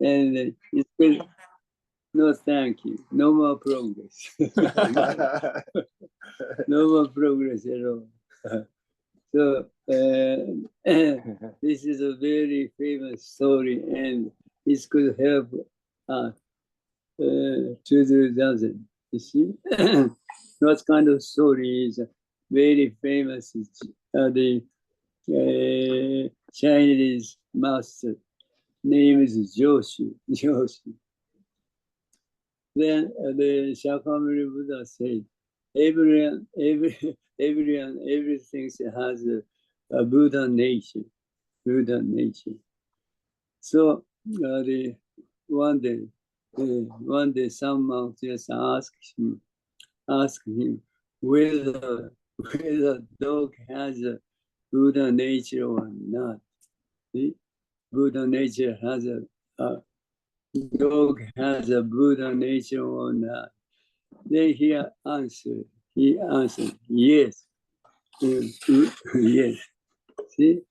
And it's been, no, thank you. No more progress. No more progress at all. So this is a very famous story, and this could help to do that. You see, what kind of story is very famous? It's, the Chinese master name is Joshi. Then the Shakyamuni Buddha said, everything has a Buddha nature. So one day some monk just asked him whether dog has a Buddha nature or not. See? Buddha nature has a dog has a Buddha nature or not. Then he answered, yes. Yes. See?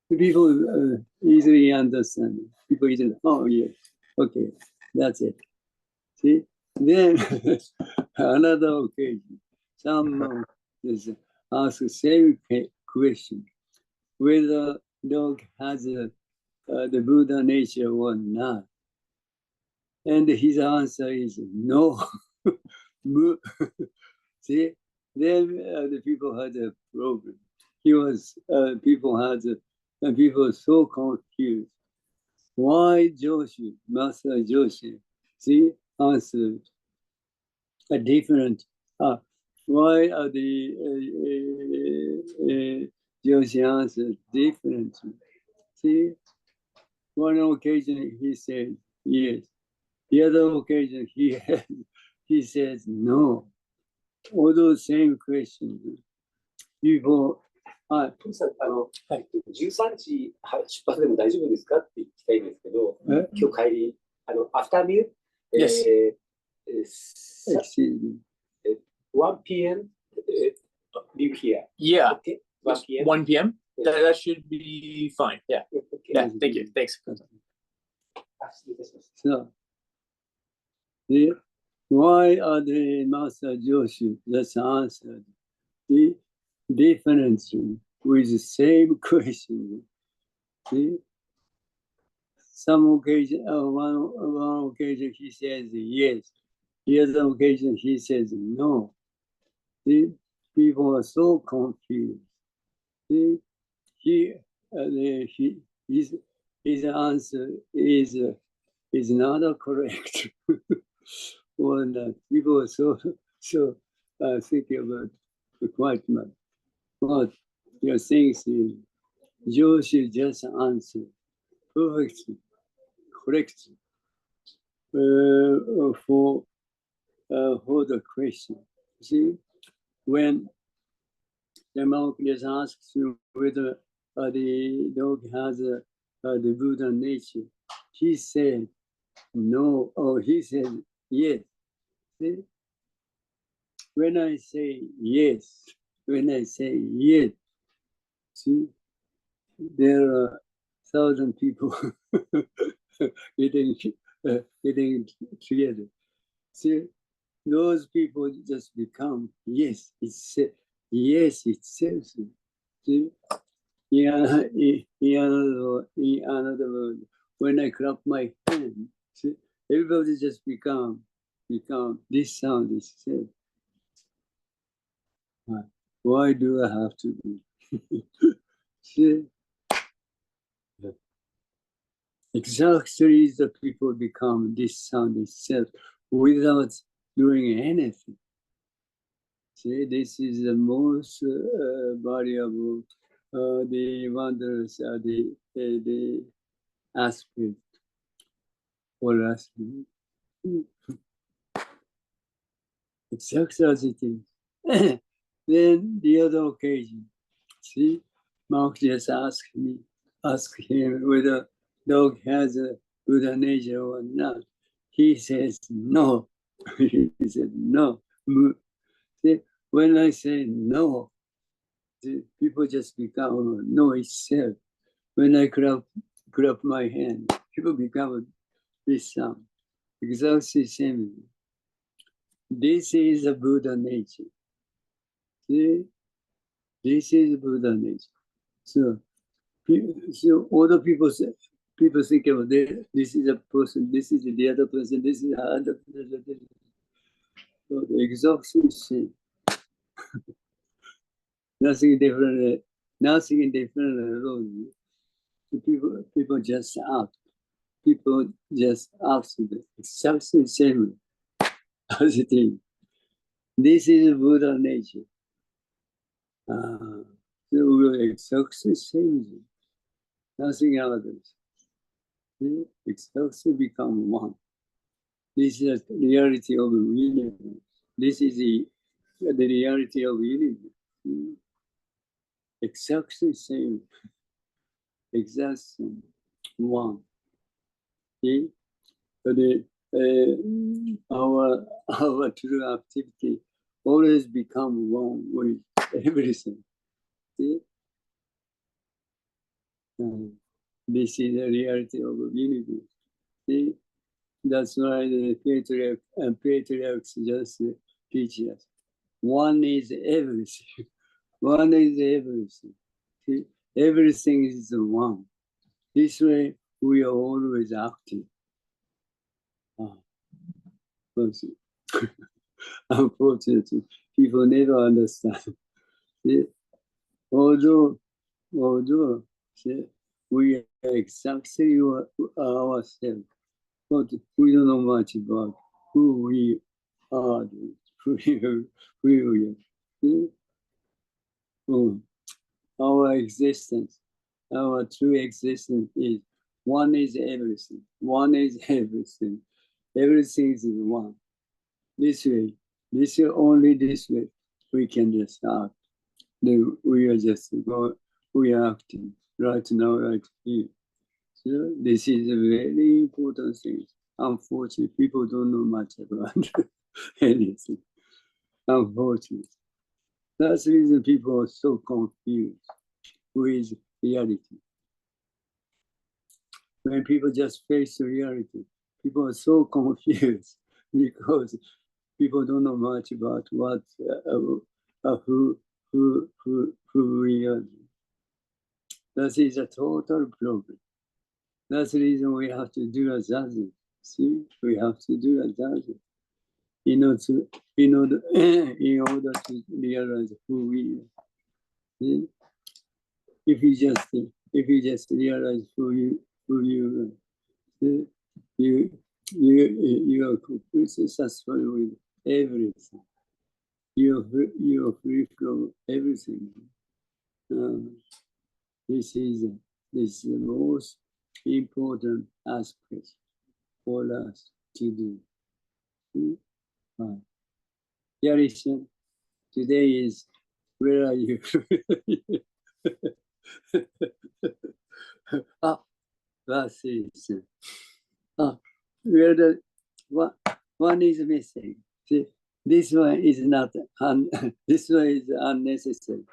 People easily understand. People easily, oh, yes. Okay, that's it. See? Then another occasion, someone just asked the same question, whether dog has the Buddha nature or not. And his answer is no. See, then the people had a problem. People were so confused. Why Master Joshi, see, answered a different, why are the Joshi answered differently? See, one occasion he said yes. The other occasion he says no. All those same questions. People, 13時出発でも大丈夫ですかって聞きたいんですけど、今日帰り、アフターミール、1 p.m. leave here. Yeah. Okay. 1 p.m. 1 p.m. That should be fine. Yeah. Okay. Yeah. Thank you. Thanks. So, why are the Master Joshi just answered the differently with the same question? See? Some occasion, one occasion he says yes. The other occasion he says no. See? People are so confused. See? His answer is not correct. When people are so thinking about quite much. But your things is Joshi just answer perfectly, correctly for the question. See, when the monk just asks you whether the dog has the Buddha nature, he said no, or he said yes. See? When I say yes, see, there are 1,000 people getting together. See, those people just become yes. It's yes itself. See, in another word, when I clap my hand, see, everybody just become this sound itself. Why do I have to be? See? Exactly the people become this sound itself without doing anything. See, this is the most valuable, the wonders, the aspect for us. Exactly as it is. Then the other occasion, see, monk just asked him whether dog has a Buddha nature or not. He says no. He said no. See, when I say no, the people just become no itself. When I clap my hand, people become this exactly same. This is a Buddha nature. See? This is Buddha nature. So other people say, people think of this is a person, this is the other person, this is the other person. So the exactly same. Nothing different. Nothing different at all. People just act. People just act the exactly same as it is. This is Buddha nature. So we exactly same. Nothing others. Exactly become one. This is the reality of the universe. This is the reality of the universe. Exactly same. Exactly one. See? But our true activity always become one with everything. See? This is the reality of the universe. See? That's why the patriarchs just teach us. One is everything. One is everything. See? Everything is one. This way, we are always active. Unfortunately, people never understand. See? Although see, we are exactly ourselves, but we don't know much about who we are, who we are. See? Our existence, our true existence is one is everything. One is everything. Everything is one. This way, only this way, we can just act. We are just we are acting right now, right here. So this is a very important thing. Unfortunately, people don't know much about anything. Unfortunately. That's the reason people are so confused with reality. When people just face reality, people are so confused because people don't know much about what who we are. That is a total problem. That's the reason we have to do a zazen. See, we have to do a zazen in order to realize who we are. See? If you just realize who you are, see? You are completely satisfied with everything. You are free from everything. This is the most important aspect for us to do. Yarishan, today is, where are you? That's it. Where the one is missing. See, this one is not, this one is unnecessary.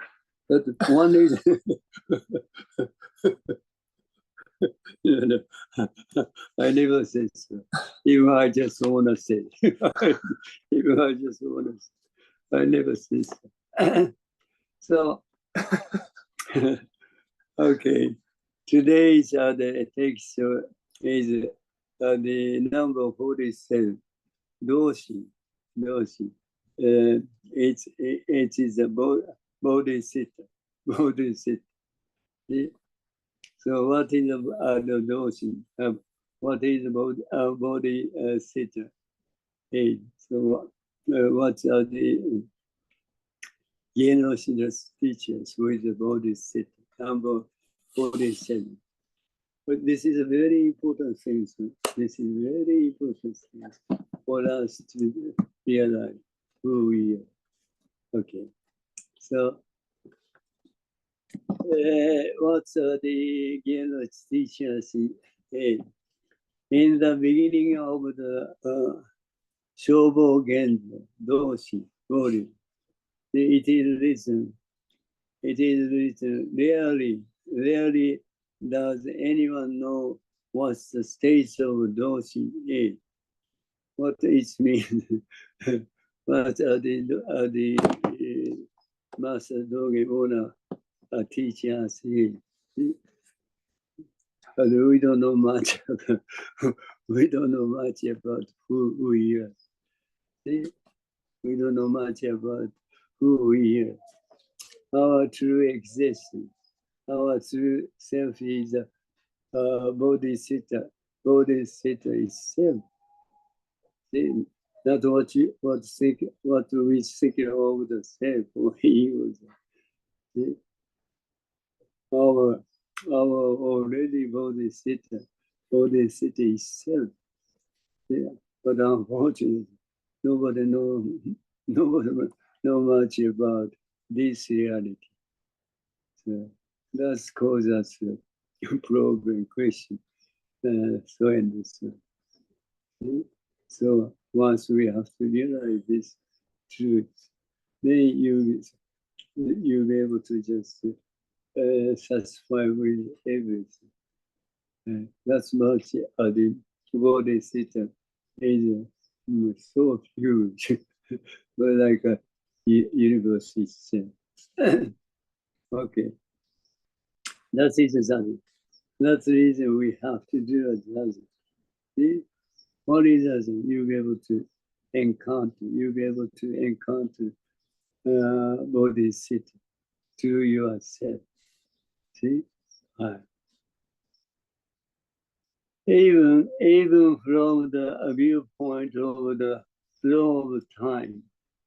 But one is, I never said so. Even I just want to say. Even I just want to say. I never said so. So, okay. Today's the text is the number 47. Doshin. It is a Bodhicitta. Bodhicitta. So what is the Doshin? What is Bodhicitta? So what are the Jinen Roshi teachers with the Bodhicitta? Number 47. But this is a very important thing. So this is very important thing for us to realize who we are. Okay. So what's the Jinen teachers say? In the beginning of the Shobo Gendo, Doshin, volume, it is written, rarely does anyone know what the state of Doshin is, what it means, what are the Master Dogen owner teaching us here. But we don't know much about, we don't know much about who we are. See? We don't know much about who we are. Our true existence, our true self is Bodhicitta. Bodhicitta is self. See? Not what we think of the self or ego. See? Our already Bodhicitta is self. Yeah. But unfortunately, nobody know much about this reality. So that's cause us a problem, question, so and so. So once we have to realize this truth, then you'll be able to just satisfy with everything. That's much the Bodhicitta is so huge, but like a universe itself. Okay, that is Zazen. That's the reason we have to do a Zazen. See, what is Zazen? You'll be able to encounter Bodhicitta to yourself. See? Even from the viewpoint of the flow of time,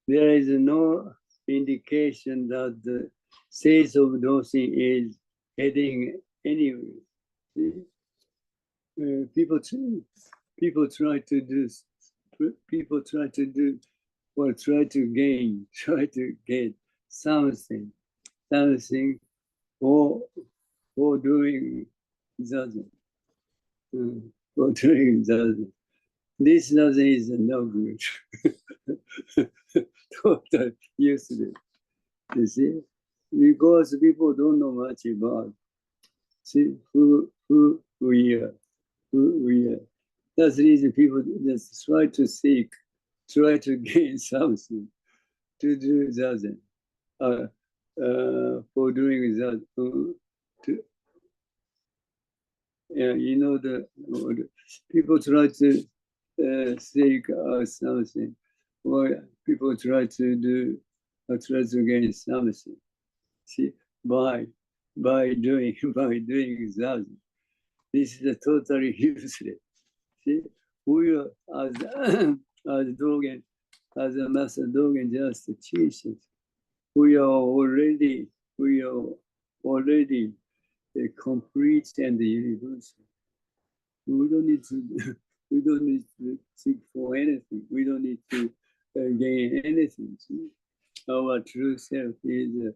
there is no indication that the state of Doshin is heading anywhere. People try to get something for doing Zazen. For doing Zazen. This Zazen is no good. Total useless. You see? Because people don't know much about who we are. That's the reason people just try to gain something to do Zazen. For doing that, the people try to seek something, or people try to gain something. See, by doing that, this is totally useless. See, we are as Dogen, as a Master Dogen just teaches, we are already a complete and universal. We don't need to seek for anything. We don't need to gain anything. See? Our true self is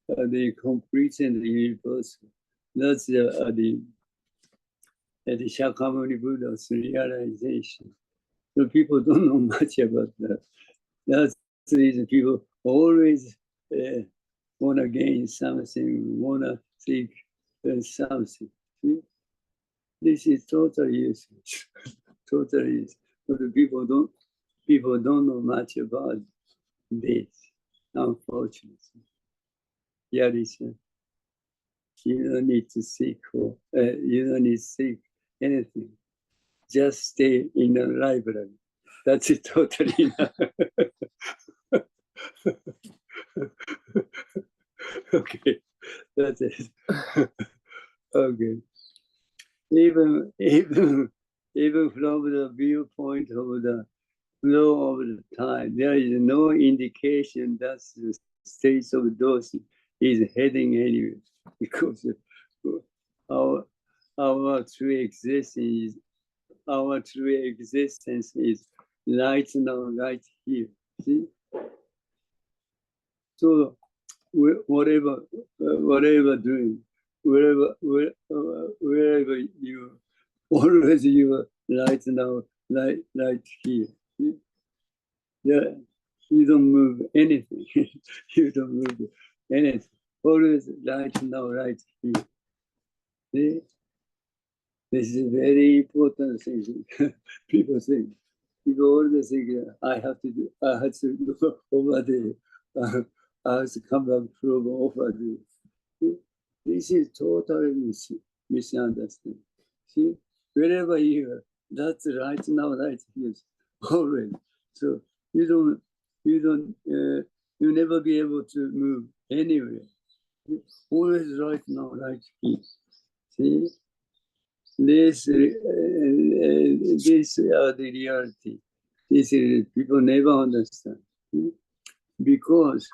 the complete and universal. That's the Shakyamuni Buddha's realization. So people don't know much about that. That's the reason people always want to gain something, want to seek something. See? This is totally useless. Totally useless. But people don't know much about this, unfortunately. Yeah, listen. You don't need to seek anything. Just stay in the library. That's it totally enough. Okay, that's it. Okay. Even from the viewpoint of the flow of the time, there is no indication that the state of Doshin is heading anywhere, because our true existence is right now, right here. See? So whatever doing, wherever you always you are right now, right here. See? Yeah, you don't move anything. You don't move anything. Always right now, right here. See? This is a very important thing. People think. People always think, I have to go over there. I have to come back from over there. This is totally misunderstanding. See, wherever you are, that's right now, right here, always. So you never be able to move anywhere. Always right now, right here. See, this are the reality. This is people never understand because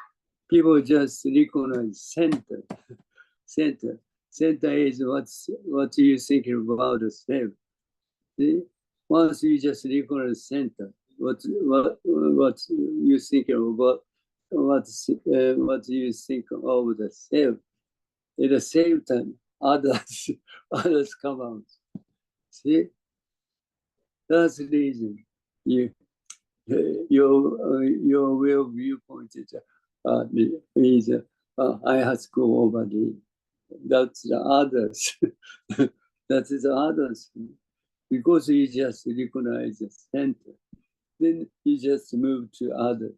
people just recognize center. Center is what you think about the self. See? Once you just recognize center, what you think about, what you think of the self. At the same time, others come out. See, that's the reason your real viewpoint is I have to go over there. That's the others. That is the others. Because you just recognize the center, then you just move to others.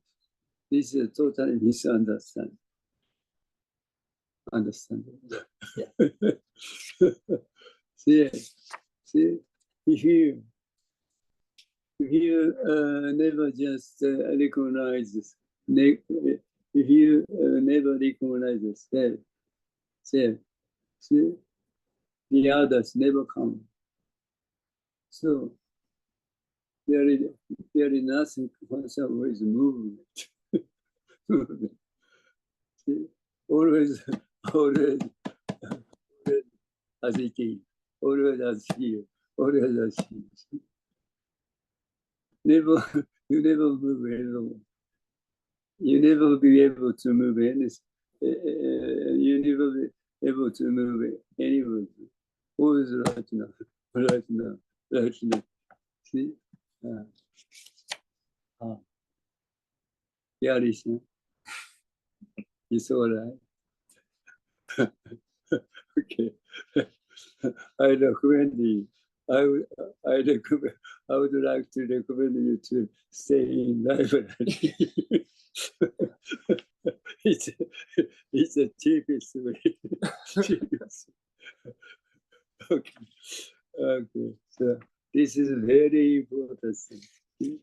This is a totally misunderstanding. Understandable. Yeah. See, if you never just recognize this, if you never recognize the self, see, the others never come. So there is nothing constant with movement. See, always as it is, always as here, always as here. You never move alone. You never be able to move anything. You never be able to move anywhere. Always right now, right now, right now. See? Yeah, listen. It's all right. Okay. I recommend you. I would like to recommend you to stay in library. It's the cheapest way. Okay. So this is a very important thing.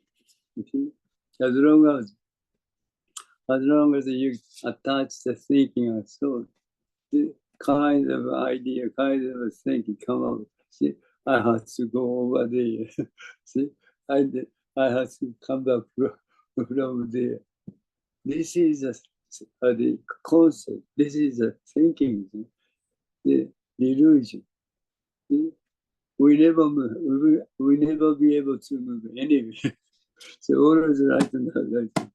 As long as you attach the thinking and thought, the kind of idea, kind of thinking come out. See, I have to go over there. See, I have to come back from there. This is the concept. This is the thinking, the illusion. See? We never move. We never be able to move anywhere. So always right now, right.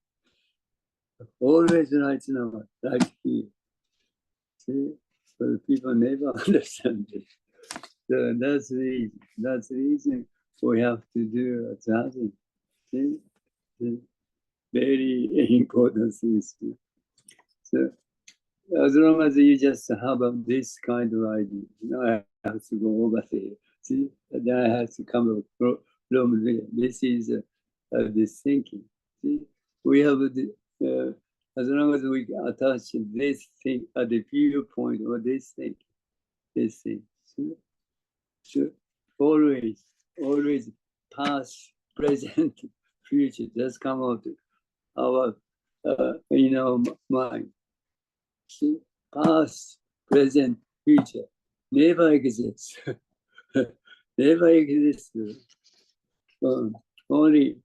Always right now, right here. See, but people never understand it. So that's the reason we have to do adjustment. See, very important things. So as long as you just have this kind of idea, I have to go over there. See, then I have to come from there. This is the thinking. See, we have as long as we attach this thing at the viewpoint or this thing. So always past, present, future just come out of our mind. See, past, present, future never exists. Never exists. Only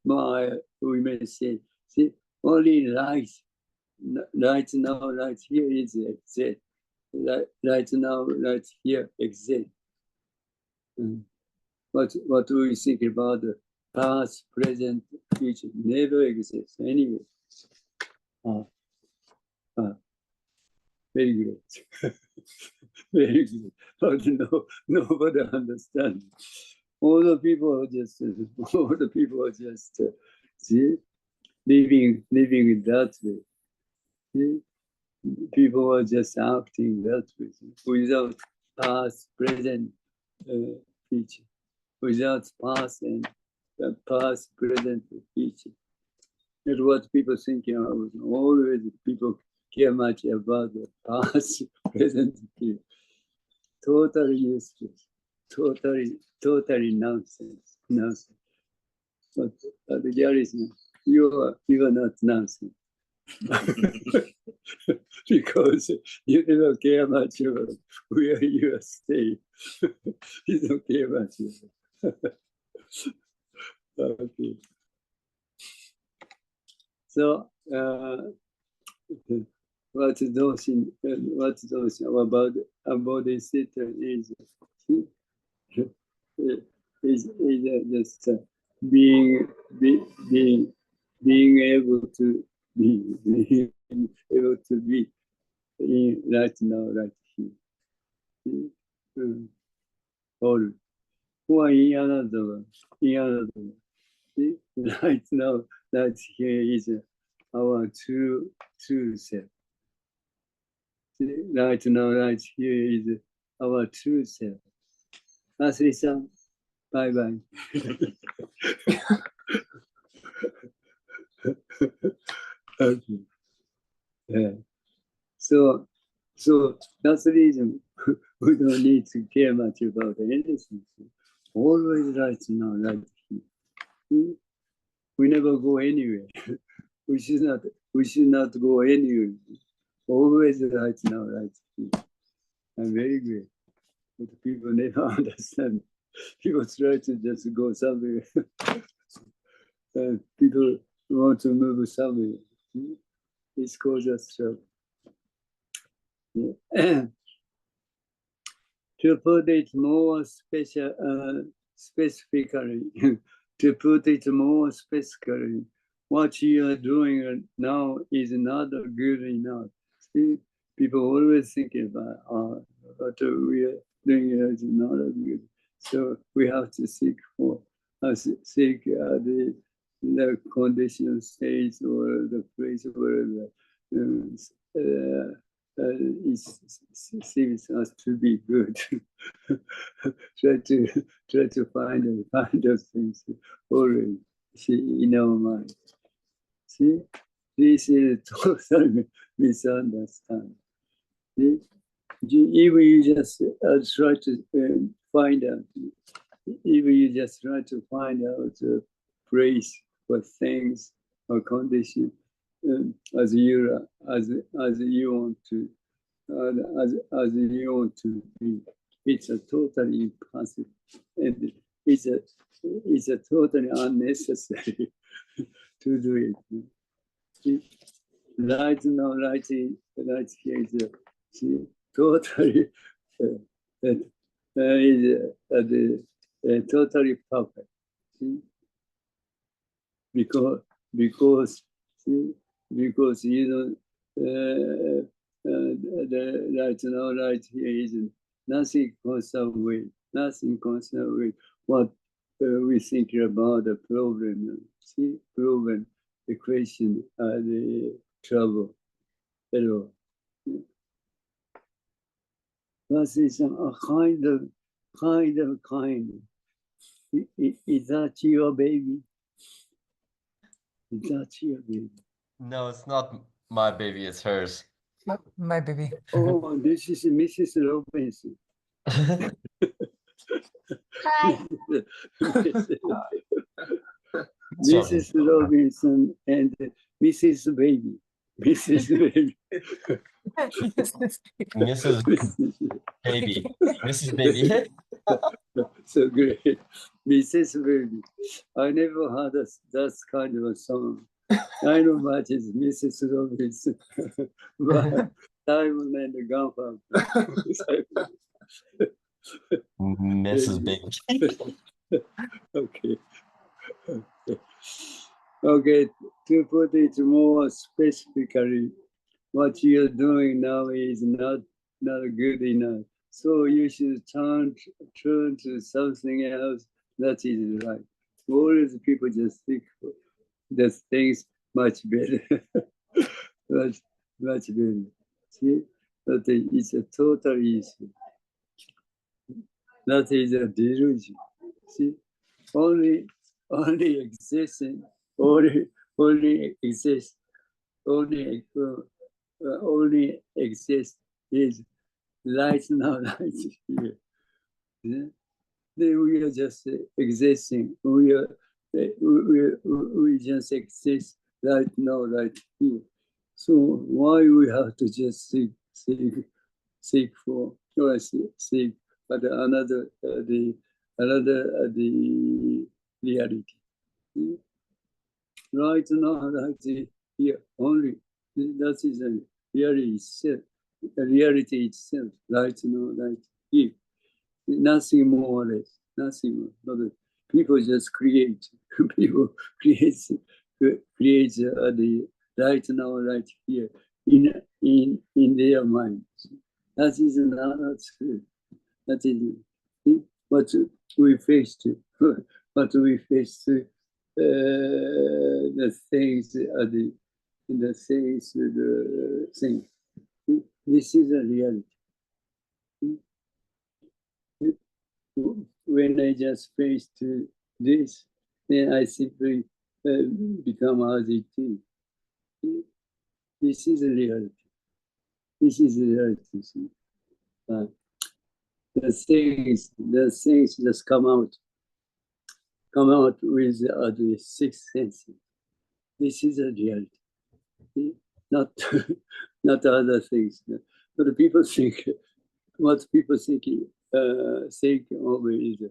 we may say, see, only right now, right here is exist. Right now, right here exist. What we think about the past, present, future never exists anyway. Very great. Very good. But nobody understands. All the people are just see, living that way. See? People are just acting that way without past, present, future. Without past and past, present, future. That's what people think. Always people care much about the past, present, future. Totally useless. Totally nonsense. But the reality, you are not nonsense. Because you never care much about where you stay. You don't care much. Okay. So, what Doshin about Bodhicitta is just being able to be in right now, right here. All. Or in another one. See? Right now, right here is our true self. See? Right now, right here is our true self. Asri-san, bye-bye. Okay. Yeah. So that's the reason we don't need to care much about anything. Always right now, right here. We never go anywhere. We should not go anywhere. Always right now, right here. I'm very great. But people never understand. People try to just go somewhere. And people want to move somewhere. It's called just trouble. To put it more specifically, what you are doing now is not good enough. See, people always think about what we are doing is not good. So we have to seek the condition stage or the place where it seems us to be good. try to find those things already in our mind. See, this is totally misunderstanding. See? Even you just try to find out, even you just try to find out a place for things or condition as you want to, as you want to be. It's a totally impossible, and it's a totally unnecessary to do it. Right now, right here is totally totally perfect. See? Because you know the right now, right here is nothing concerned with what we think about the problem. See, problem, the question, the trouble, error. That is a kind of. Is that your baby? Is that your baby? No, it's not my baby, it's hers. My baby. Oh, this is Mrs. Robinson. Hi. Mrs. Robinson and Mrs. Baby. Mrs. Baby. Mrs. Baby. Mrs. Baby. So great. Mrs. Baby. I never heard that kind of a song. I know much is Mrs. Robinson. But Simon and the Gunpowder. Mrs. Baby. Okay. Okay, to put it more specifically, what you're doing now is not good enough. So you should turn to something else that is right. Always people just think that things much better, much better. See, but it's a total issue. That is a delusion. See, only existing, only exists, only exists is right now, right here. Yeah? Then we are just existing. We just exist right now, right here. So why we have to just seek for, or seek, but another the reality. Yeah? Right now, right here only. That is a reality itself. The reality itself, right now, right here. Nothing more or less, nothing more. But people just create. People create the right now, right here, in their minds. That is not true. That is what we face to. What we face to. The things are the things, the thing. This is a reality. When I just face to this, then I simply become as it is. This is a reality. This is a reality. The things just come out with the sixth sense. This is a reality. Not not other things. But people think what people think of is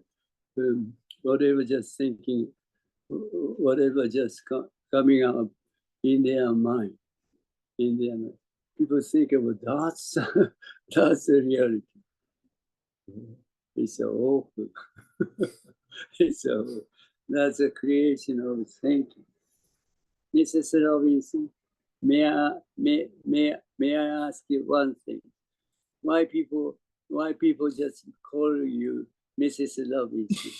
whatever just thinking, whatever just coming up in their mind. People think of that's that's the reality. It's awful. It's awful. That's a creation of thinking. Mrs. Robinson, may I ask you one thing? Why people just call you Mrs. Robinson?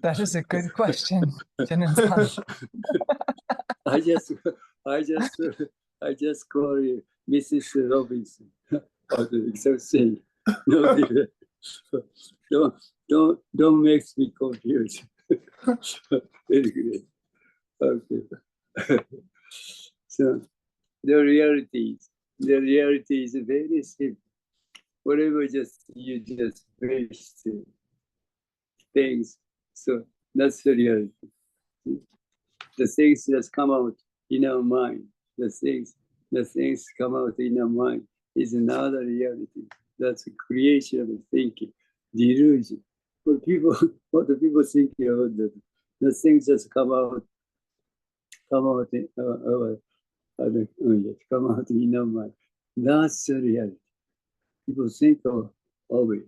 That is a good question, Jinen-san. I just call you Mrs. Robinson. So say, no, don't make me confused. Anyway, okay. So the reality is very simple. Whatever you just face things. So that's the reality. The things just come out in our mind. The things come out in our mind is another reality. That's a creation of thinking, delusion. What the people think about the things just come out in our mind. That's the reality. People think of it.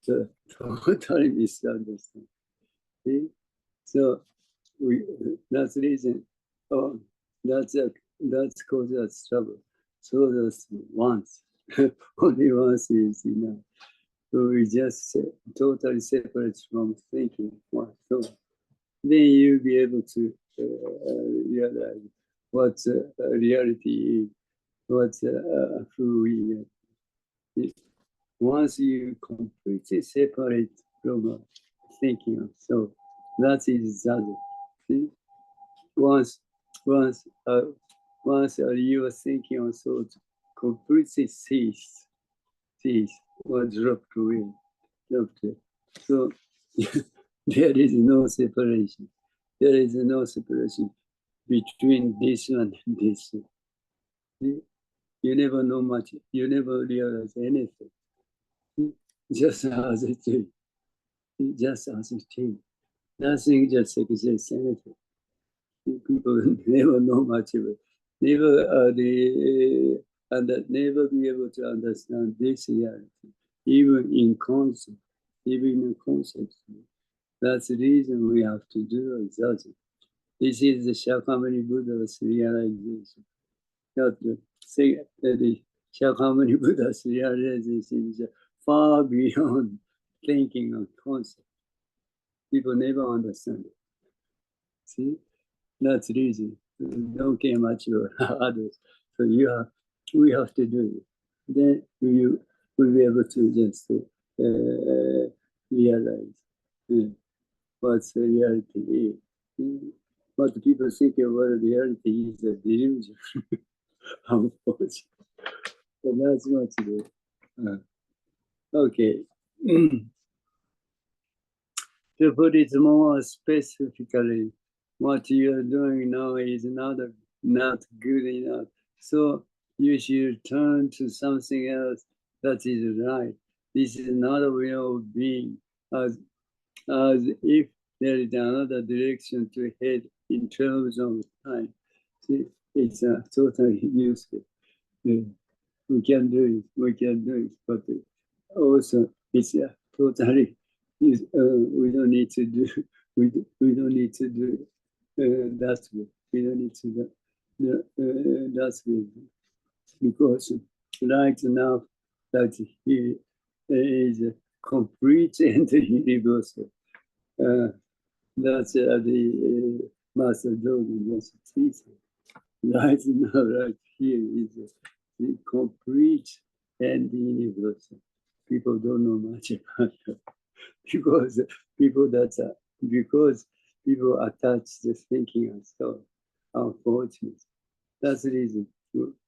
So totally misunderstand. See? So that's the reason. That's caused us trouble. So that's once. Only once is enough. So we just totally separate from thinking. So then you'll be able to realize what reality is, what who we are. Once you completely separate from thinking, so that is other. See? Once you are thinking on thoughts, completely cease or dropped away. So there is no separation. There is no separation between this one and this one. See? You never know much. You never realize anything. Just as it is. Just as it is. Nothing just exists, anything. People never know much of it. Never never be able to understand this reality, even in concept. That's the reason we have to do it. This is the Shakyamuni Buddha's realization. Not the Shakyamuni Buddha's realization is far beyond thinking of concept. People never understand it. See? That's the reason. Don't care much about others. So we have to do it. Then we will be able to just realize what's the reality is. What people think about reality is a delusion. Unfortunately. So that's what it is. Okay. To put it more specifically, what you are doing now is not good enough. So you should turn to something else that is right. This is not a way of being, as if there is another direction to head in terms of time. See, it's totally useless. We can do it, but also it's totally, we don't need to do, we don't need to do that way. We don't need to do that way, because right now that he is complete and universal. That's the Master Dogen was teaching. Right now, right here is the complete and universal. People don't know much about that because people attach the thinking and so unfortunately. That's the reason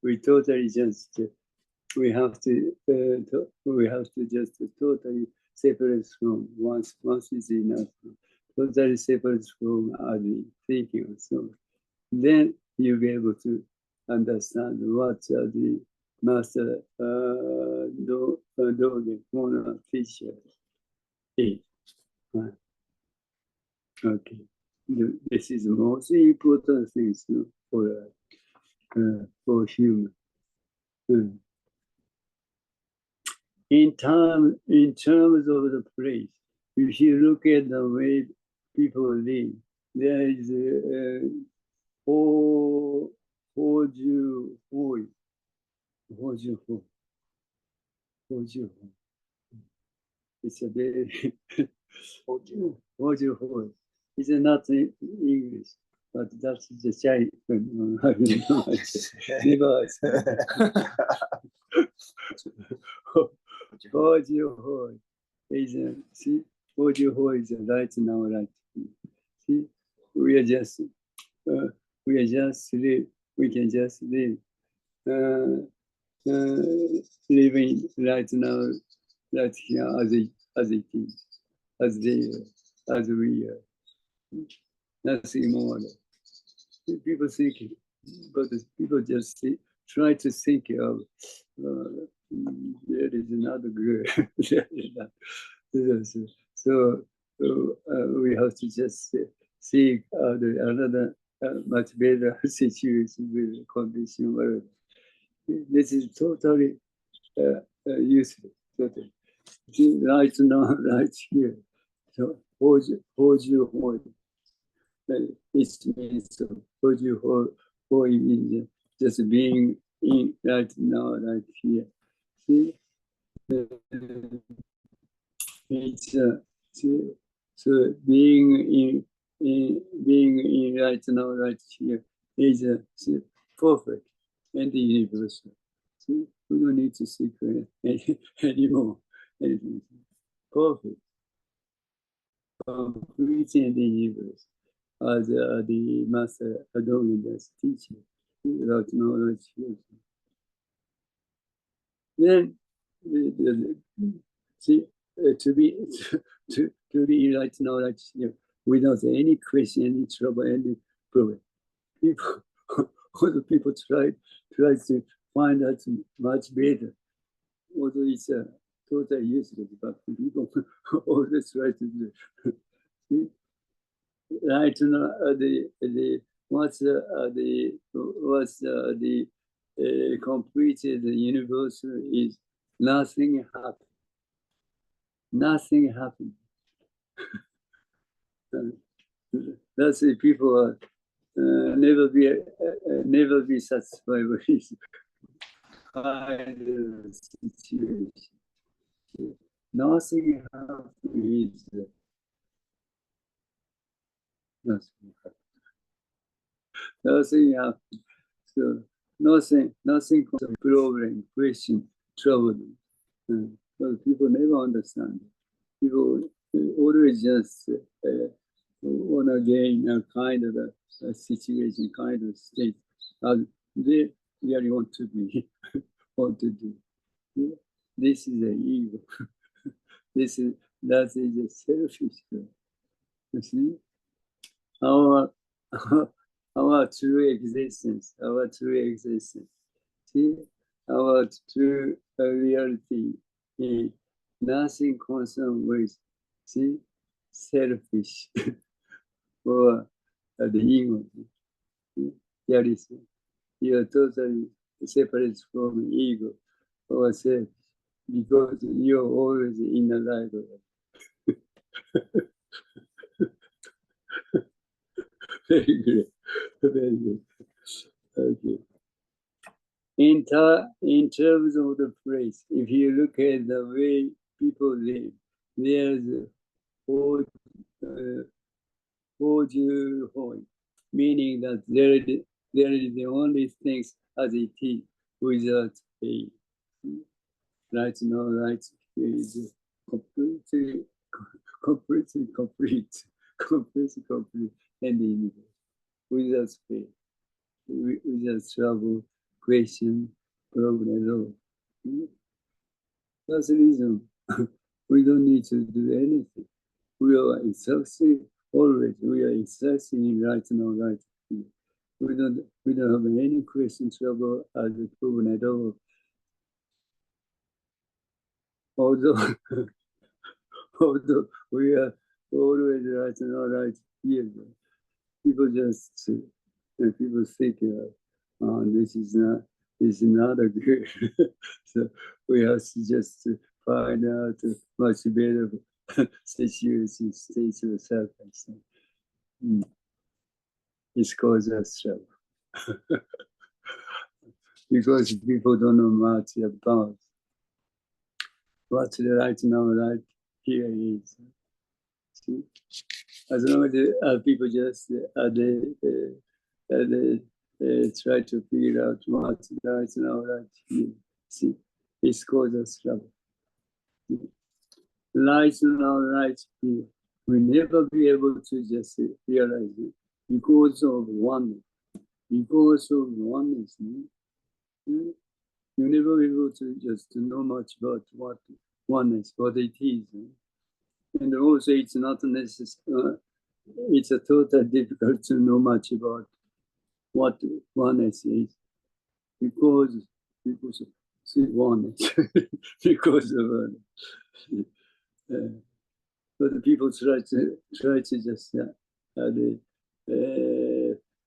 we totally just we have to just totally separate from once is enough. Totally separate from the thinking and so on. Then you'll be able to understand what the Master Dogen Mona teacher is. Okay. This is the most important thing for human. In terms of the place, if you look at the way people live, there is it's a very it's not in English, but that's the Chinese. Never. Is see, is right now, right? See, we are just live. We can just live. Living right now, right here as it is, as we are. Nothing more. People think, but people just try to think of there is another good. So we have to just seek another much better situation with condition. Whatever. This is totally useless. Totally. Right now, right here. So, hold. It means hold means just being in right now, right here. See, it's so being in right now, right here is perfect and universal. See, we don't need to seek anymore. Anything. Perfect. Complete and universe. As the Master Dogen is teaching, right now, right here. Then, see, to be right now, right here, without any question, any trouble, any problem. All the people try to find out much better. Although it's totally useless, but people always try to do. See? Right now, what's the completed universe is nothing happened. Nothing happened. That's the people are never be satisfied with this kind of situation. Nothing happened is nothing happened. Nothing happened. So nothing problem, question, trouble. But people never understand. People always just want to gain a kind of a situation, kind of state. They really want to be, want to do. This is the ego. That is a selfish. You see, our true existence, See, our true reality is nothing concerned with, see, selfish or the ego. That is, you are totally separate from ego or self because you are always in the light of it. Very good. Very good. Okay. In terms of the place, if you look at the way people live, there's a meaning that there is the only things as it is without pain. Right now, right is completely complete, and universe without pain, without trouble, question, problem at all. That's the reason we don't need to do anything. We are exhausted always. We are exhausted right now, right here. We don't have any question, trouble as a problem at all. Although we are always right now, right here. People just people think this is not a good. So we have to just find out much better situation, states of circumstance. It's caused us trouble because people don't know much about what the right now, right here is. See? As long as people just try to figure out what right now, right here. See, it's caused us trouble. Right now, right here. We never be able to just realize it because of oneness. Because of oneness, you never be able to just know much about what oneness, what it is. And also, it's not necessary. It's a total difficult to know much about what oneness is because of oneness, because of oneness. But the people try to just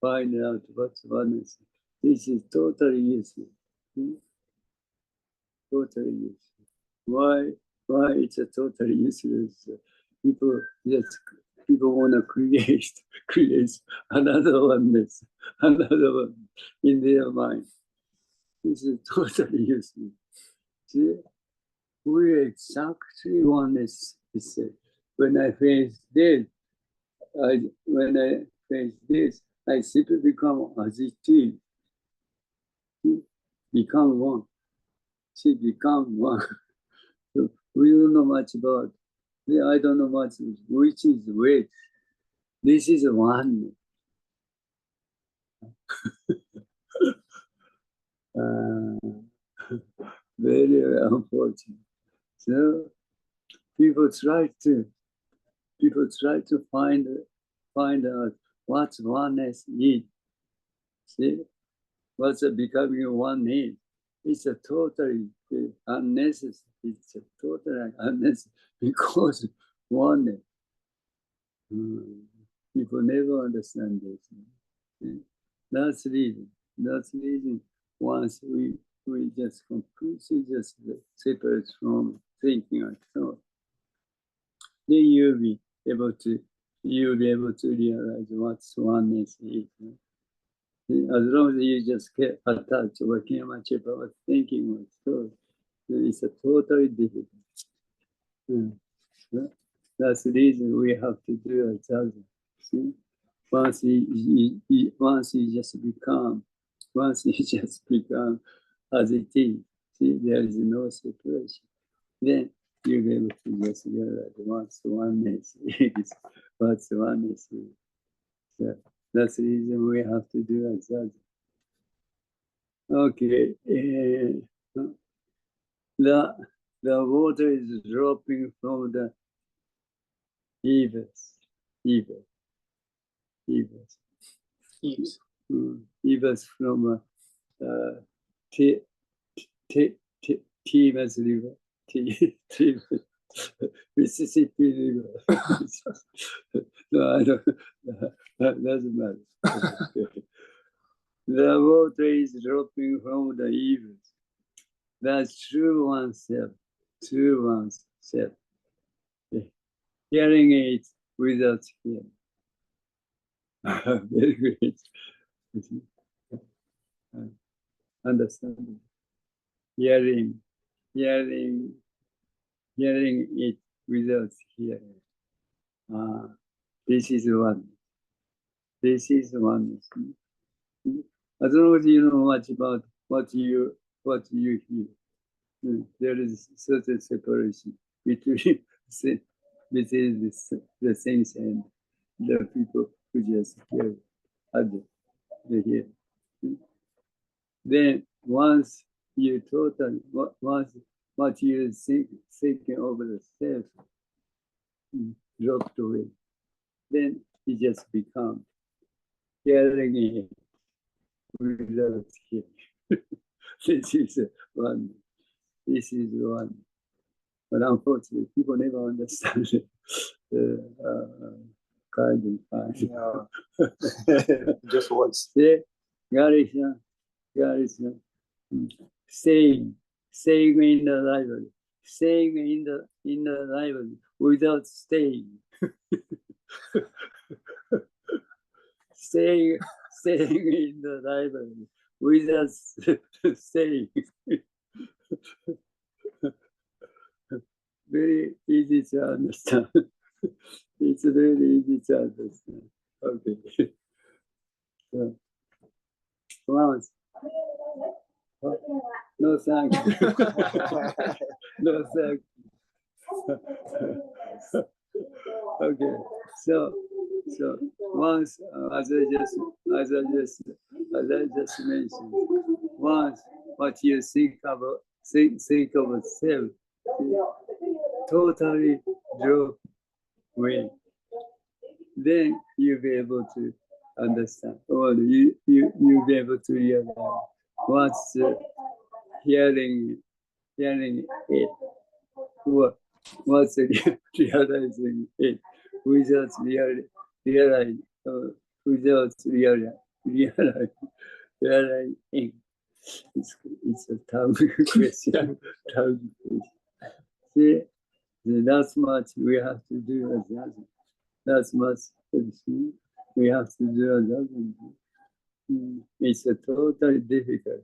find out what's oneness. This is totally useless. Totally useless. Why it's a totally useless? People want to create another oneness, another one in their mind. This is totally useless. See, we exactly oneness. When I face this, I simply become as it is. Become one. See, become one. So we don't know much about. I don't know much which is which. This is one. Very unfortunate. So people try to find out what oneness is. See, what's becoming one is. It's a totally unnecessary. It's a totally unnecessary because oneness. People never understand this. See? That's the reason. That's the reason. Once we just completely just separate from thinking and thought, then you'll be able to realize what oneness is. As long as you just get attached or care much about thinking or thought, it's a totally difficult. That's the reason we have to do it. See? Once you just become as it is, see, there is no separation. then you'll be able to just realize what's oneness is, what's oneness is. So that's the reason we have to do as that. Okay, the water is dropping from the eaves. Eaves from Thames River, Mississippi River. No, I don't. That doesn't matter. The water is dropping from the eaves. That's true oneself. Hearing it without hearing. Very great. Understanding. Hearing it without hearing. This is one. This is one. As long as you know much about what you hear, there is certain separation between the things and the people who just hear they hear. Then once you totally, once what you thinking over the self dropped away, then it just becomes hearing it without hearing. This is one. This is one. But unfortunately, people never understand it. Kind of fine. Just once. See, Garisha, saying in the library, saying in the library without staying. Saying in the library without staying. Very easy to understand. It's very easy to understand. Okay. So, once. No thank you. No thank you. Okay. So once, as I just mentioned, once what you think of self, totally drop away, then you'll be able to understand, or you'll be able to realize what's hearing it, what's realizing it without realizing. It's a tough question. See, that's much we have to do as that. That's much we have to do as that. It's a totally difficult.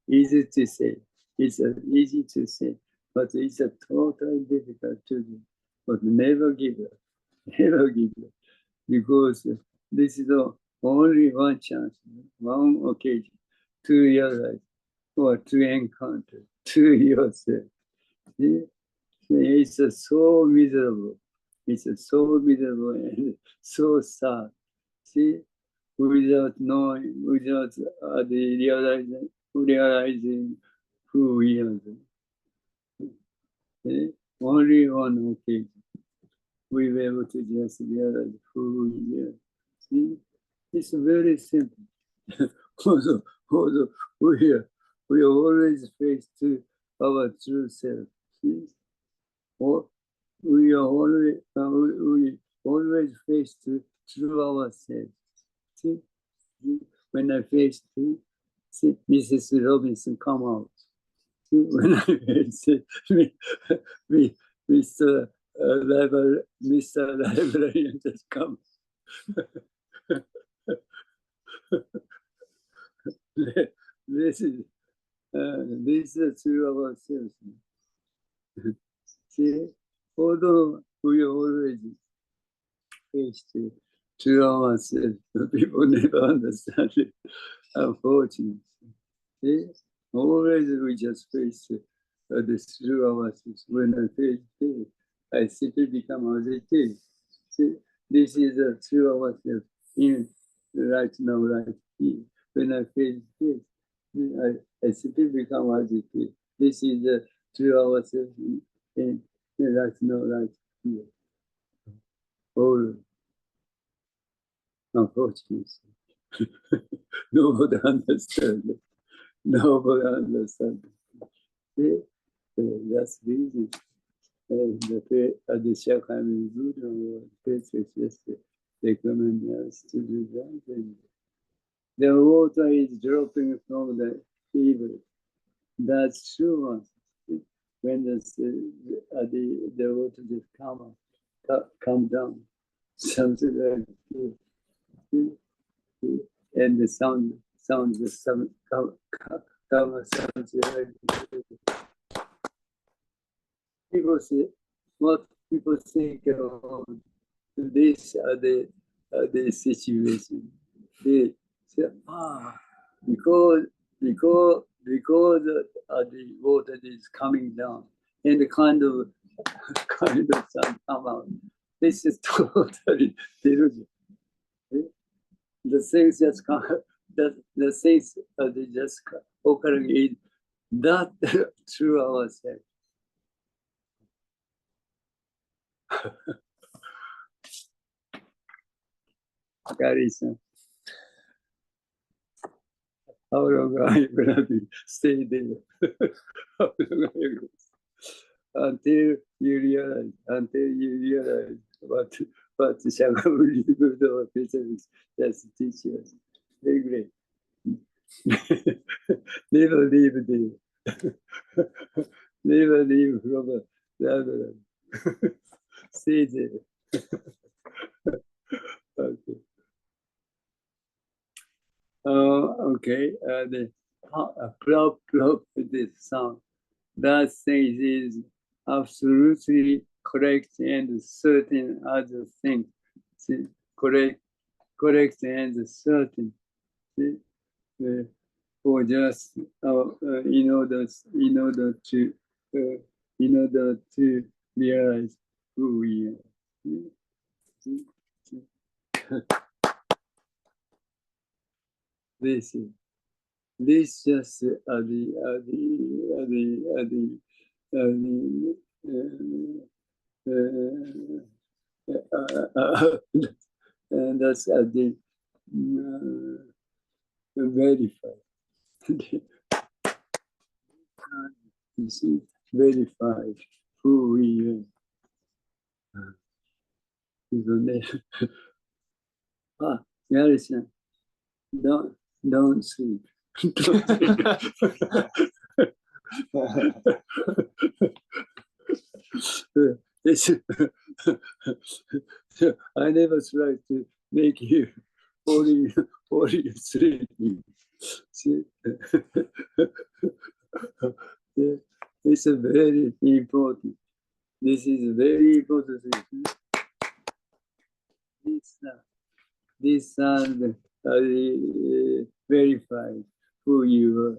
Easy to say. It's easy to say, but it's a totally difficult to do. But never give up. Never give up. Because this is the only one chance, one occasion to realize or to encounter to yourself. See? It's so miserable. It's so miserable and so sad. See, without knowing, without realizing who we are. See? Only one occasion we were able to just realize who we are. See, it's very simple. although we are always faced to our true self. See? Or we are always faced to ourselves. See, when I face to Mrs. Robinson come out. See, when I face Mr. Librarian just come. This is true ourselves. See, although we always faced to ourselves, people never understand it, unfortunately. See, always we just face the true ourselves. When I face this, I simply become as it is. See, this is the true ourselves in right now, right here. When I face this, I simply become as it is. This is the true ourselves in right now, right here. All unfortunately, nobody understands. Nobody understands. See, that's reason. The Shakyamuni Buddha was just recommend us to do that. And the water is dropping from the river. That's true. When the water just come down, something like that. And the sound just come something like that. People say, what people think of this the situation. They say, because the water is coming down and the kind of sound come out. This is totally delusion. The things just come, the things they just occurring in that true ourselves. Gary-san, how long are you gonna be stay there? How long are you gonna until you realize what Shakyamuni Buddha or Peter's just teach us. Very great. Never leave there. Never leave from the other. Stay there. Okay. Okay. The plop this sound. That thing is absolutely correct and certain other things. See, correct and certain. See, or just in order to realize who we are. This just and that's verified. You see, verified who we are. Garrison, don't sleep. I never tried to make you only sleeping. See? It's a very important. This is very important thing. This sound verified who you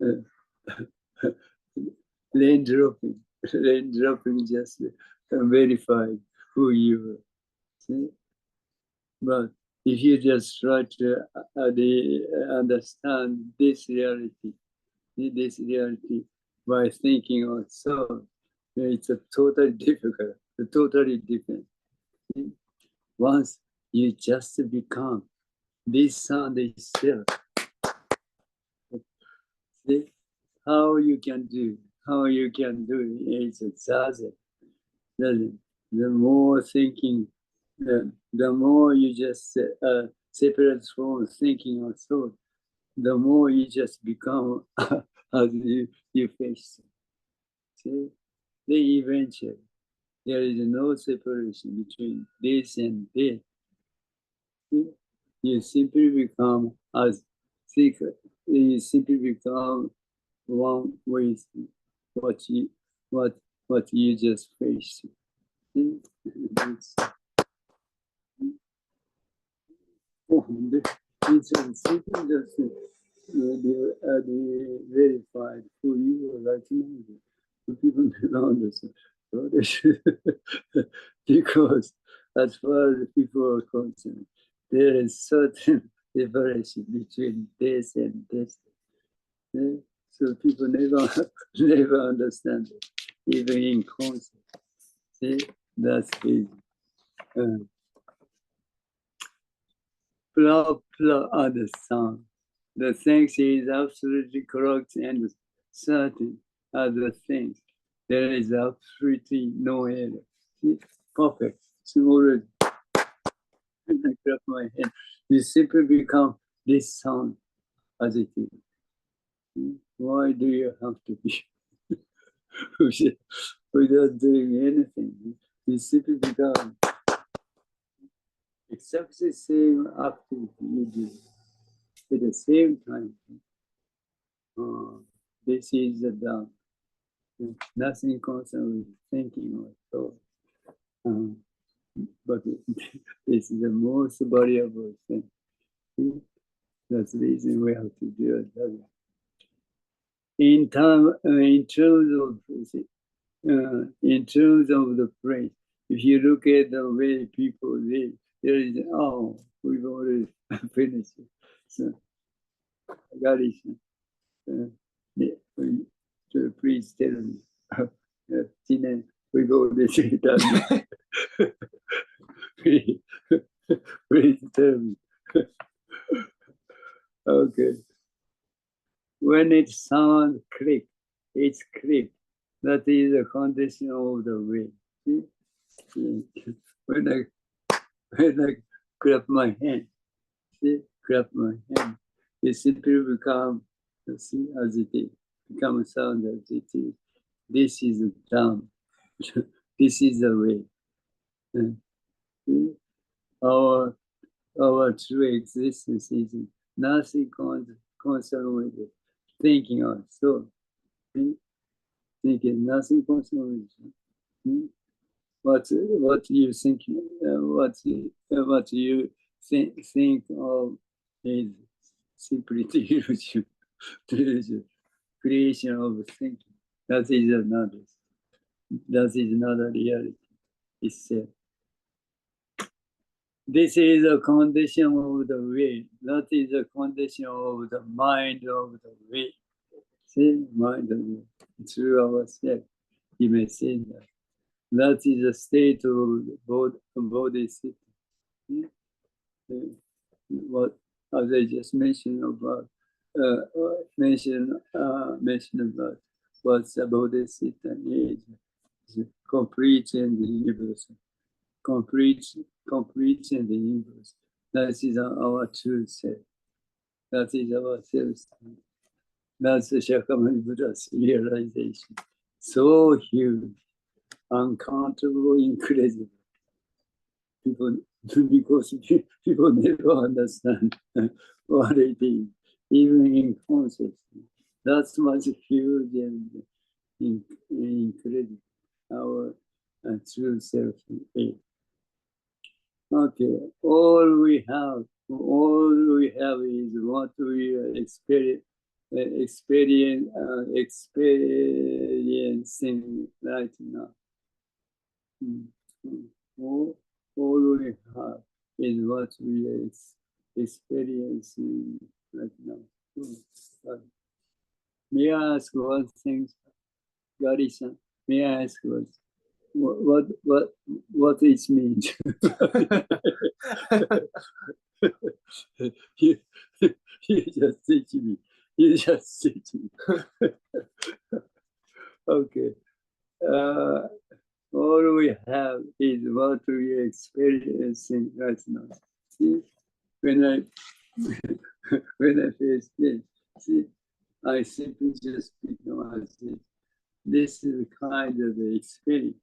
are. Rain dropping just verified who you are. See? But if you just try to understand this reality by thinking of soul, it's a totally difficult, totally different. See? Once you just become this sound itself, see how you can do it's a zazen. The more thinking, the more you just separate from thinking or thought, the more you just become as you face. See, then eventually there is no separation between this and this. You simply become as secret. You simply become one with what you just faced. It's simply just they verified who you are right now. The people around us. So they should, because as far as people are concerned, there is certain difference between this and this. So people never understand it, even in concept. See, that's easy. Proper understand. The things is absolutely correct and certain other things. There is absolutely no error. See? Perfect. So already, when I grab my hand, you simply become this sound as it is. Why do you have to be without doing anything? You simply become exactly the same activity you do at the same time. This is the Dhamma. Nothing concerned with thinking or thought. But this is the most valuable thing. That's the reason we have to do it. In terms of the place, if you look at the way people live, there is, we've already finished it. So, Garishan, please tell me. Jinen, we go this time. Please tell me. Okay. When it sounds click, it's click. That is the condition of the way. See? When I grab my hand, grab my hand, it simply become, see, as it is, become a sound as it is. This is the Dhamma. This is the way. Our true existence is nothing concerned with it. Thinking or so. Thinking nothing concerned with it. What you think, what you think of is simply delusion, creation of thinking. That is another. That is not a reality itself. This is a condition of the way. That is a condition of the mind of the way. See, mind of the way. Through ourselves, you may say that. That is a state of Bodhicitta. What, as I just mentioned about, mentioned about what the Bodhicitta is complete and universal. Complete and the universe. That is our true self. That is our self. That's the Shakyamuni Buddha's realization. So huge, uncountable, incredible. Because people never understand what it is, even in concept. That's much huge and incredible. Our true self is. Okay, all we have is what we are experiencing right now. All we have is what we are experiencing right now. May I ask one thing, Gary-san? May I ask what it means? you just teach me. You just teach me. Okay. All we have is what we are experiencing right now. See, when I face this, see, I simply just become as this. This is kind of the experience.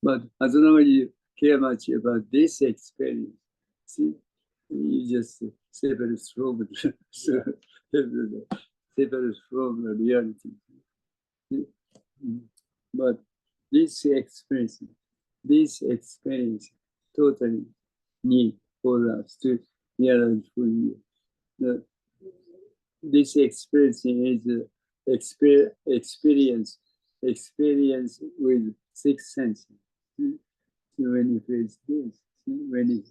But as long as you care much about this experience, see, you just separate from the reality. But this experience totally need for us to realize who we are. this experience is experience with six senses. When you face this, when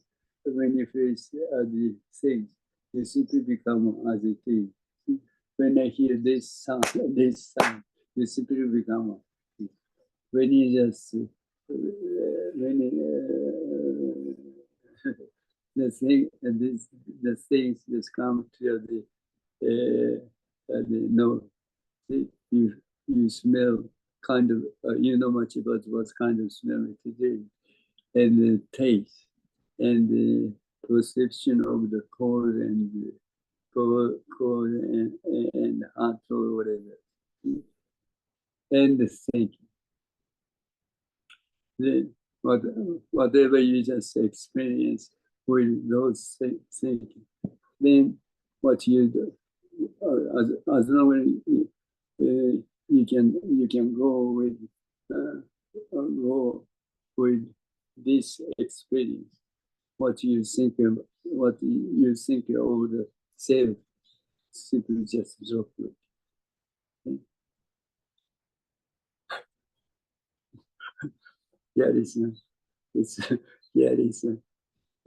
you face the things, you simply become as it is. When I hear this sound, you simply become. When you just the things just come to the nose. You smell kind of you know much about what kind of smell it is, and the taste and the perception of the cold and hot or whatever, and the thinking. Then whatever you just experience with those thinking, then what you do, as long as you can go with this experience, what you think of the self, simply just drop it.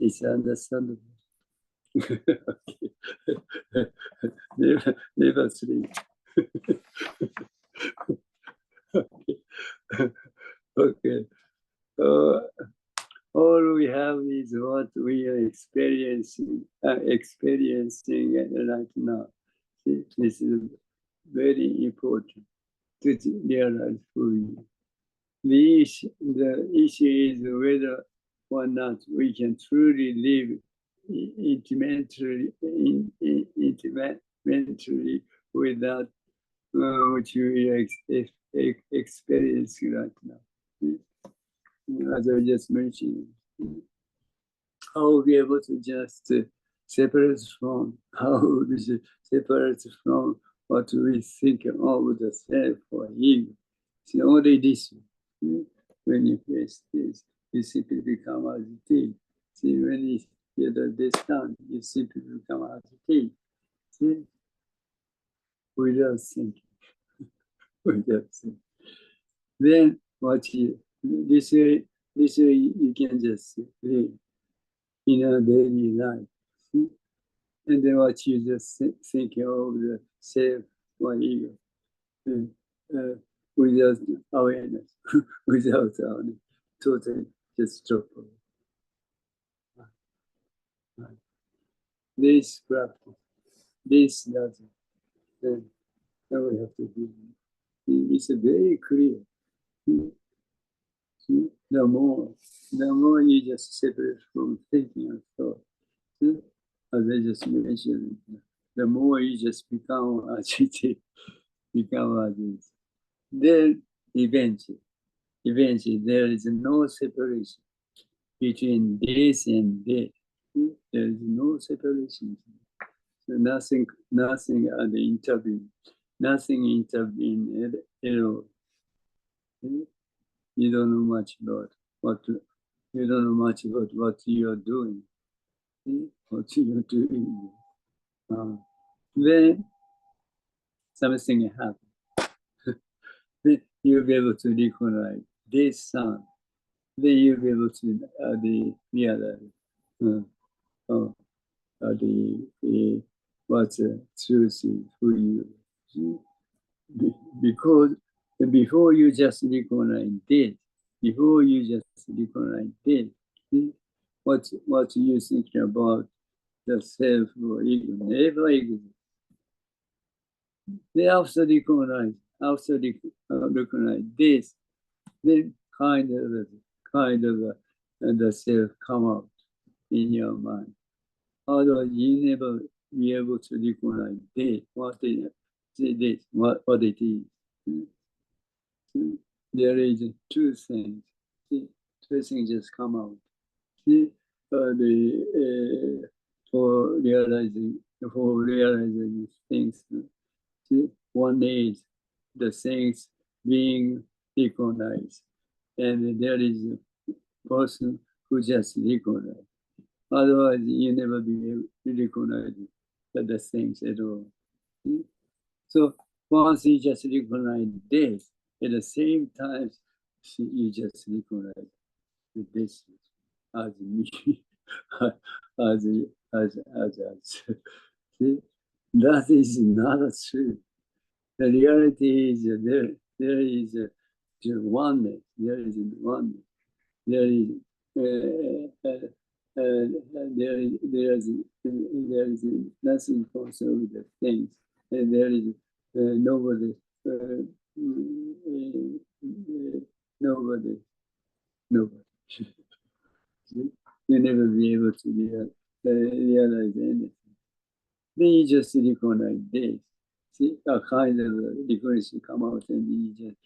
It's understandable. Never sleep. Okay. All we have is what we are experiencing right now. This is very important to realize for you. The issue is whether or not we can truly live intimately with that which we are experiencing right now. As I just mentioned, how we'll be able to just separate from what we think of the self or ego. See, only this. When you face this, you simply become as it is. See, when you hear this sound, you simply become as it is. See, without thinking. Then this way you can just live in a daily life. See? And then what you just think of the self or ego. Without awareness, without awareness, totally just drop away. This practice, this doesn't, then we have to do it. It's very clear. The more you just separate from thinking and thought, as I just mentioned, the more you just become agitated, become as is. Then eventually there is no separation between this and that. There is no separation. So nothing at the intervene. Nothing intervene at all. You don't know much about what you are doing. What you are doing. Then something happens. Then you'll be able to recognize this sound. Then you'll be able to realize what's the truth is for you. Because before you just recognize this, what you thinking about the self or ego never exists. They also recognize this, then kind of the self come out in your mind. Otherwise, you never be able to recognize this, what it is. There is two things. Two things just come out. For realizing things. One is the things being recognized, and there is a person who just recognizes. Otherwise, you never be able to recognize the things at all. So once you just recognize this, at the same time, you just recognize this as me, as. See? That is not true. The reality is there is oneness. There is oneness. There is there is nothing concerned with the things, and there is nobody, nobody. You never be able to realize anything. Then you just recognize this. See, a kind of recognition come out, and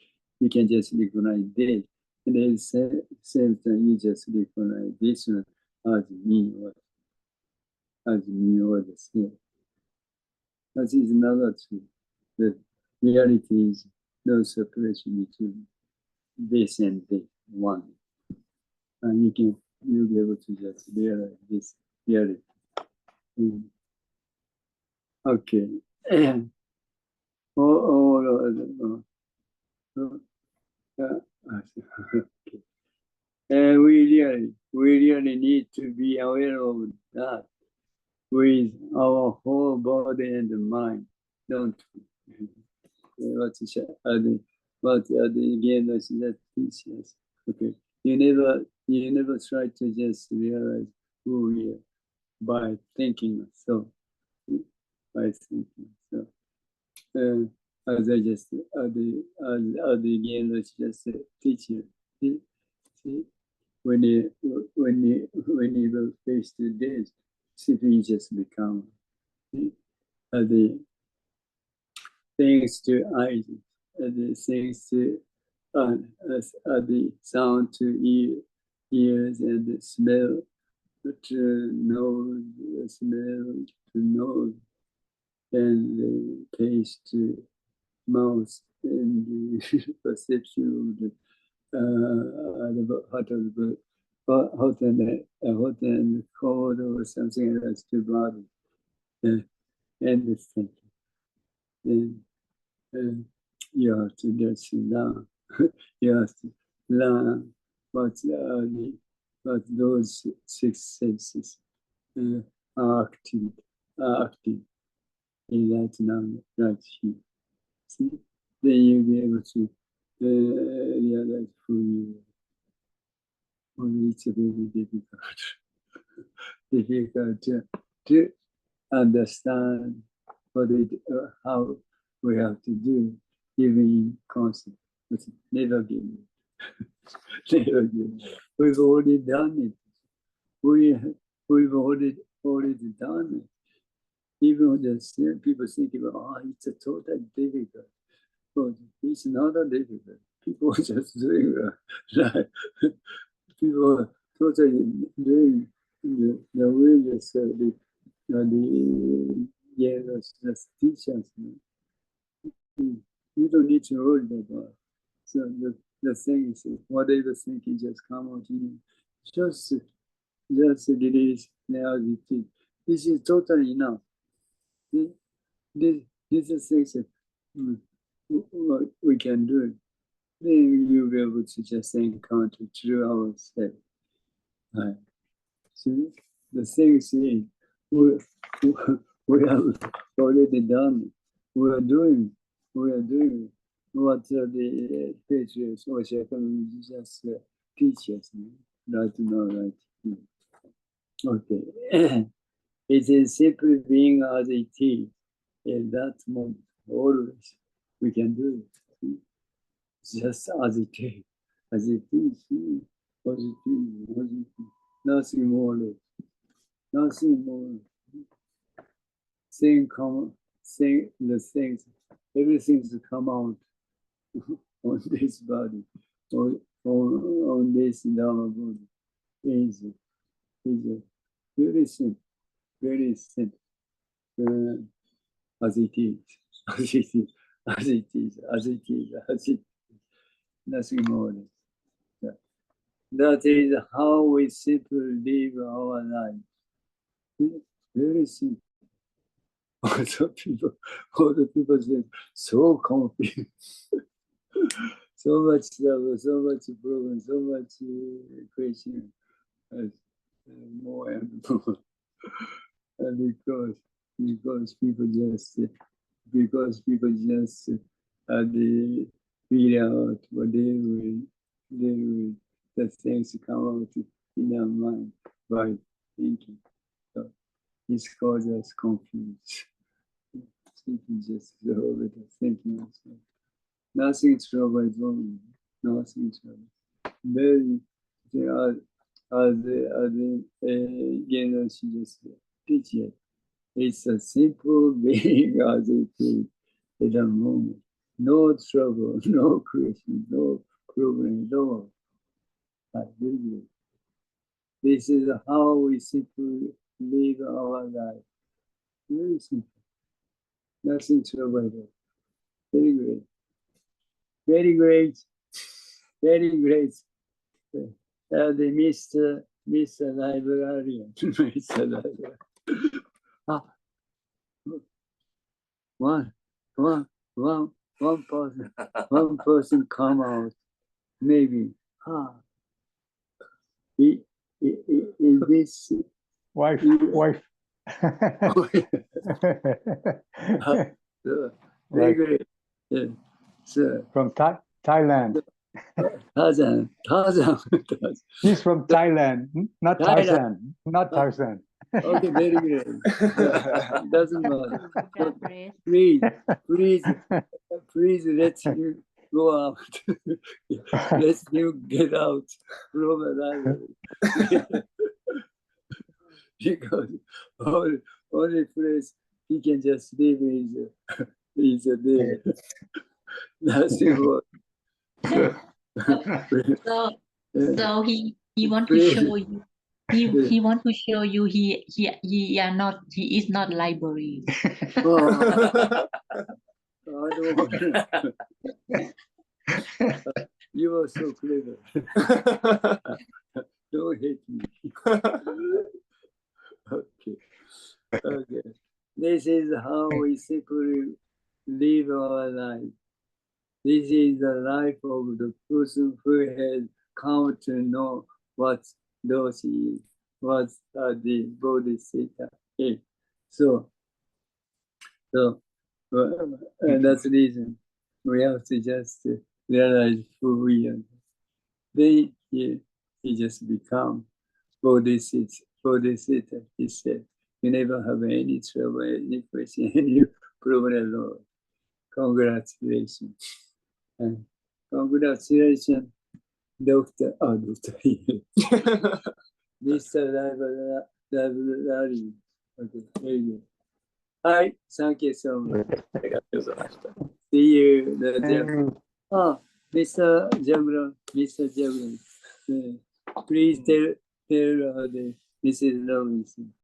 you can just recognize this. And then same time, you just recognize this one as me or the same. That is another truth. The reality is no separation between this and this one. And you'll be able to just realize this reality. Okay. And we really need to be aware of that with our whole body and mind, don't we? What again, that teaches. Okay. You never try to just realize who we are by thinking so. By thinking so. As I just again, just teach you. See, when you go face to this, simply just become the things to eyes, the things to the sound to ears, and the smell to nose, smell to nose, and the taste to mouth, and the perception of the hot and cold or something else to body, and the thing. Then you have to just learn. You have to learn what those six senses are acting in that number right here. See? Then you'll be able to realize who you are. Only it's very difficult to understand how we have to do, even in concept. But never give it. Never give it. We've already done it. We've already done it. Even the people think about, it's a total difficult. But it's not a difficult. People are just doing that. People are totally doing the way just teachers. You don't need to worry about it. So the thing is, whatever thinking just come out in, just release reality. This is totally enough. This is things that we can do. Then you'll be able to just encounter through ourselves. Right. See, the thing is, we have already done it. We are doing what the patriots or just teach us right now, right here. Okay. It is simply being as it is in that moment. Always we can do it. Just as it is. As it is. As it is. Nothing more. Nothing more. The things, everything's come out on this body, on this Dharma body. Is very simple, very simple. As it is, as it is, as it is, as it is, as it is. Nothing more. That is how we simply live our life. Very simple. all the people say, so confused. So much trouble, so much problem, so much question. More and more. And because people just they figure out what they will, the things come out in their mind by thinking. So it's causes us confused. Thinking just over the thinking also. Nothing trouble is wrong. Nothing trouble. Very, as Jinen Roshi just teach it. It's a simple being as it is at the moment. No trouble, no question, no problem at all. This is how we simply live our life. Very simple. Nothing trouble at all. Very great. Very great. Very great. The Mr. Librarian. Mr. Librarian. One person come out, maybe. Is this Wife. Very great. Yeah. So, From Thailand. Tarzan. He's from Thailand, not Tarzan. Not Tarzan. Okay, very great. Doesn't matter. Please let him go out. Let him get out from the library. Because only place he can just live is there. Nothing more. So he want to show you. He want to show you he is not library. I don't want to. You are so clever. Don't hate me. Okay. This is how we simply live our life. This is the life of the person who has come to know what Doshi is, what the Bodhicitta is. So and that's the reason we have to just realize who we are. Then he just become Bodhicitta. He said, you never have any trouble, any question, any problem at all. Congratulations. And congratulations, Dr. Mr. Library. Okay, very good. Hi, thank you so much. See you. Mr. Jagran. Please tell the Mrs. Robinson.